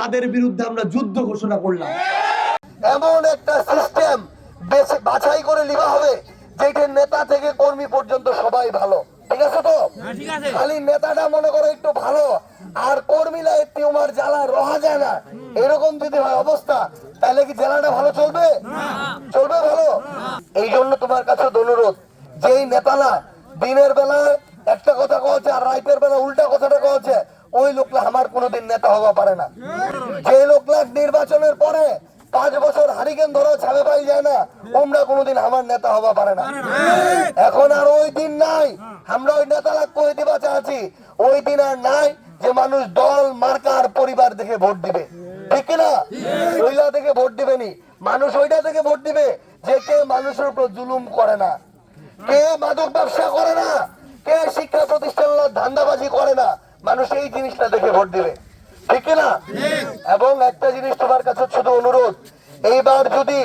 তাদের বিরুদ্ধে আমরা যুদ্ধ ঘোষণা করলাম। এমন একটা সিস্টেম বাছাই করে নেওয়া হবে যেটা নেতা থেকে কর্মী পর্যন্ত সবাই ভালো। ঠিক আছে তো? খালি নেতাটা মনে করো একটু ভালো আর কর্মীরা টিউমার জ্বালা রহা যায় না, এরকম যদি হয় অবস্থা, তাহলে কি জেলাটা ভালো চলবে? চলবে ভালো? এই জন্য তোমার কাছে অনুরোধ, যেই নেতারা দিনের বেলায় একটা কথা কয়েছে আর রাতের বেলা উল্টা কথাটা কয়েছে, ওই লোকলা আমার কোনোদিন নেতা হওয়া পারে না। যে লোকলা নির্বাচনের পরে 5 বছর হারিকেন ধরো ছাবে পাই যায় না, ওমরা কোনোদিন আমার নেতা হওয়া পারে না। এখন আর ওই দিন নাই, আমরা ওই নেতা লাগ করে দিবা চাচ্ছি, ওই দিন আর নাই যে মানুষ দল মার্কার পরিবার দেখে ভোট দিবে। ঠিক না? ওইলা দেখে ভোট দিবে নি, মানুষ ওইটা থেকে ভোট দিবে যে কে মানুষের উপর জুলুম করে না, কে মাদক ব্যবসা করে না, কে শিক্ষা প্রতিষ্ঠান ধান্দাবাজি করে না, মানুষ এই জিনিসটা দেখে ভোট দিবে। ঠিক না? এবং একটা জিনিস তোমার কাছে শুধু অনুরোধ, এইবার যদি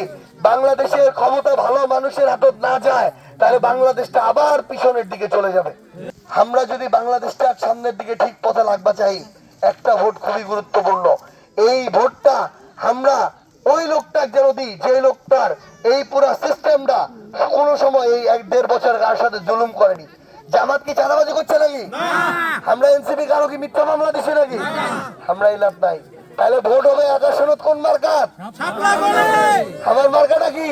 বাংলাদেশের ক্ষমতা ভালো মানুষের হাতত না যায়, তাহলে বাংলাদেশটা আবার পিছনের দিকে চলে যাবে। আমরা যদি বাংলাদেশটা সামনের দিকে ঠিক পথে লাগবা চাই, একটা ভোট খুবই গুরুত্বপূর্ণ। এই ভোটটা আমরা ওই লোকটা যেন দিই যে লোকটার এই পুরো সিস্টেমটা কোন সময় এই 1-1.5 বছর কার সাথে জুলুম করেনি। জামাত কি চাঁদাবাজি করছে নাকি? আমরা এনসিপি কারো কি মিথ্যা মামলা দিচ্ছি নাকি? আমরা এই লাভ নাই। তাহলে ভোট হবে আকাশ সনদ কোন মার্কার? আমার মার্কাটা কি?